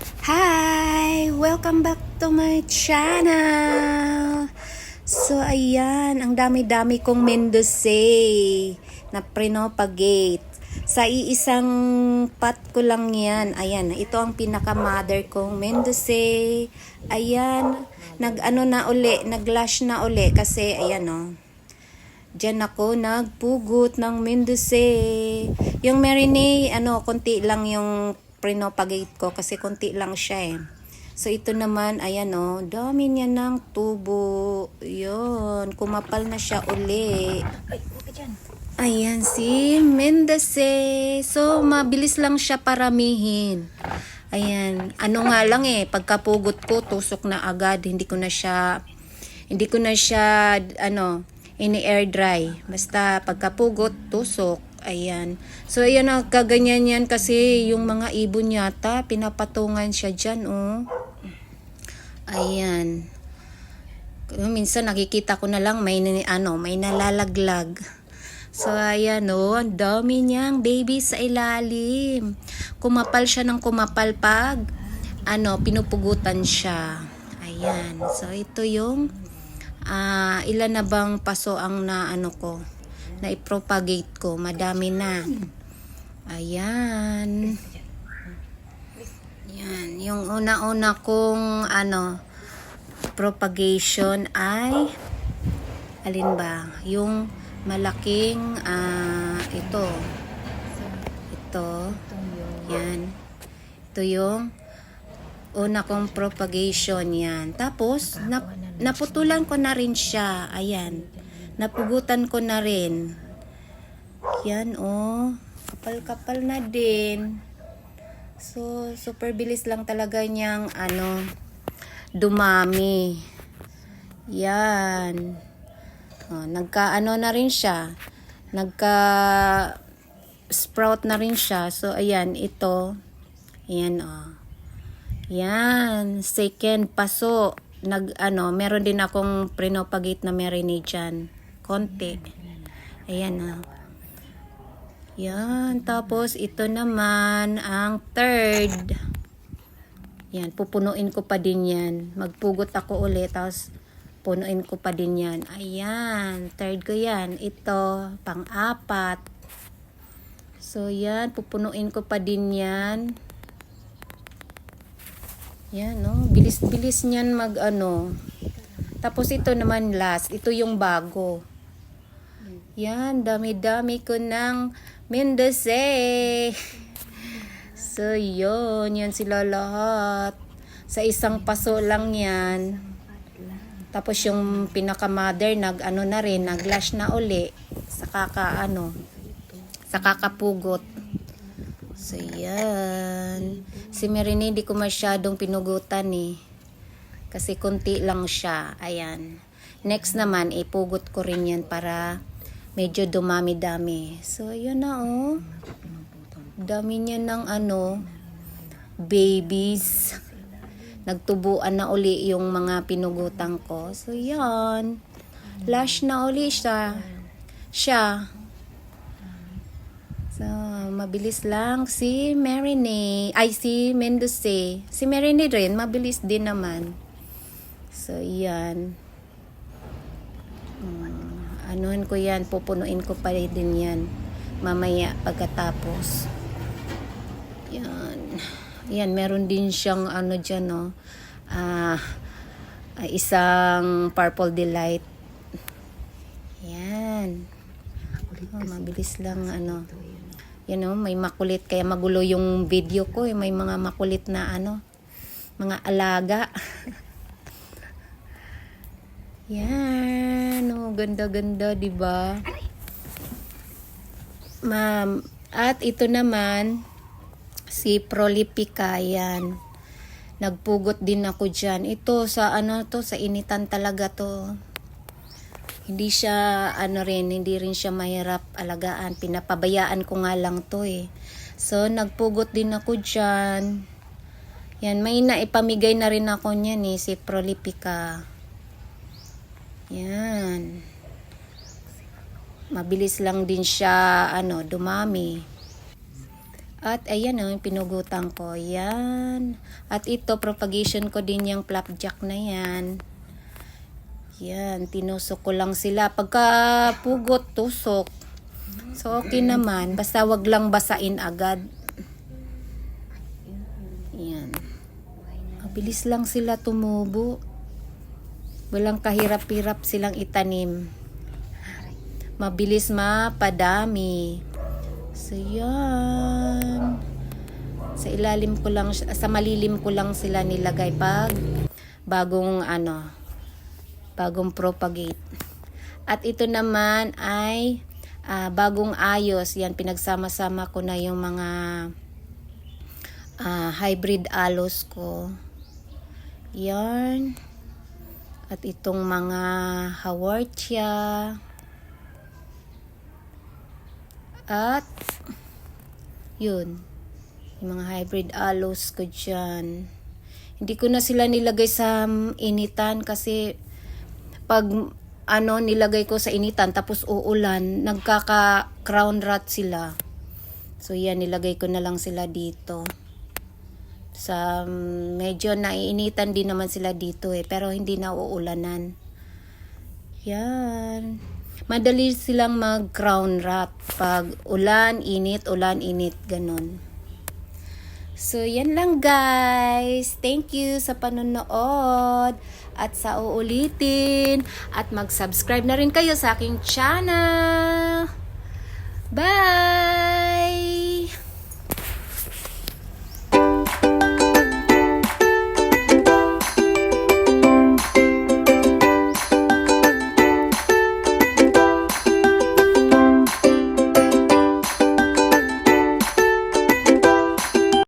Hi! Welcome back to my channel! So, ayan, ang dami-dami kong Mendoza na pinopagate. Sa iisang pot ko lang yan. Ayan, ito ang pinaka-mother kong Mendoza. Ayan, nag-ano na uli, nag-lash na uli kasi, ayan o. Diyan ako nagpugot ng Mendoza. Yung marinade, konti lang yung pinopagate ko kasi konti lang siya eh. So, ito naman, ayan o, dami niya ng tubo. Yun, kumapal na siya uli. Ayan, si Mendoza. So, mabilis lang siya paramihin. Ayan, ano nga lang eh, pagkapugot ko, tusok na agad. Hindi ko na siya, ini-air dry. Basta pagkapugot, tusok. Ayan. So, ayan na, kaganyan yan kasi yung mga ibon yata, pinapatungan siya dyan, oh. Ayan. Minsan nakikita ko na lang may nalalaglag. So, ayan, oh, ang dami niyang baby sa ilalim. Kumapal siya ng kumapal pag, pinupugutan siya. Ayan. So, ito yung, ilan na bang paso ang na i-propagate ko. Madami na. Ayan. Yan. Yung una-una kong, propagation ay, alin ba? Yung malaking, ito. Yan. Ito yung una kong propagation yan. Tapos, naputulan ko na rin siya. Ayan. Napugutan ko na rin. Yan, oh. Kapal-kapal na din. So, super bilis lang talaga niyang, dumami. Yan. Oh, na rin siya. Sprout na rin siya. So, ayan, ito. Ayan, oh. Yan. Second paso. Meron din akong pinopagate na marinade dyan. Konti. Ayan na. Yan. Tapos, ito naman ang third. Yan. Pupunuin ko pa din yan. Magpugot ako ulit. Tapos, punuin ko pa din yan. Ayan. Third ko yan. Ito. Pang-apat. So, yan. Pupunuin ko pa din yan. Yan, no? Bilis-bilis niyan Tapos, ito naman last. Ito yung bago. Yan, dami-dami ko ng Mendoza. So, yun. Yan sila lahat. Sa isang paso lang yan. Tapos, yung pinaka-mother, nag-lash na uli. Sa kakapugot. So, yan. Si Marinade, di ko masyadong pinugutan eh. Kasi kunti lang siya. Ayan. Next naman, ipugot ko rin yan para medyo dumami-dami. So, yun na, oh. Dami niya ng babies. Nagtubuan na uli yung mga pinugutan ko. So, yan. Lash na uli siya. So, mabilis lang si Marinade. Si Mendoza. Si Marinade rin, mabilis din naman. So, yan. Anuhin ko yan, pupunuin ko pa din yan mamaya pagkatapos. Yan. Yan, meron din siyang dyan, no? Isang Purple Delight. Yan. Oh, mabilis lang, yan, no? May makulit, kaya magulo yung video ko, may mga makulit na, mga alaga. Yan, oh, ganda-ganda, 'di ba? Ma'am, at ito naman si Prolifica yan. Nagpugot din ako diyan. Ito sa sa initan talaga 'to. Hindi siya hindi rin siya mahirap alagaan. Pinapabayaan ko nga lang 'to eh. So nagpugot din ako diyan. Yan, may naipamigay na rin ako niyan eh, si Prolifica. Yan. Mabilis lang din siya, dumami. At ayan yung pinugutan ko. Yan. At ito, propagation ko din yung flapjack na yan. Yan, tinusok ko lang sila. Pagka pugot, tusok. So, okay naman. Basta wag lang basain agad. Yan. Mabilis lang sila tumubo. Walang kahirap-hirap silang itanim. Mabilis mapadami. So, yan. Sa ilalim ko lang, sa malilim ko lang sila nilagay pag bagong propagate. At ito naman ay bagong ayos. Yan, pinagsama-sama ko na yung mga hybrid aloes ko. Yan. At itong mga haworthia. At yun, yung mga hybrid aloes ko dyan. Hindi ko na sila nilagay sa initan kasi pag nilagay ko sa initan tapos uulan, nagkaka crown rot sila. So yan, nilagay ko na lang sila dito. Sa medyo naiinitan din naman sila dito pero hindi na uulanan. Yan. Madali silang mag crown rot pag ulan, init, ganon. So, yan lang guys. Thank you sa panonood at sa uulitin. At mag-subscribe na rin kayo sa aking channel. Bye!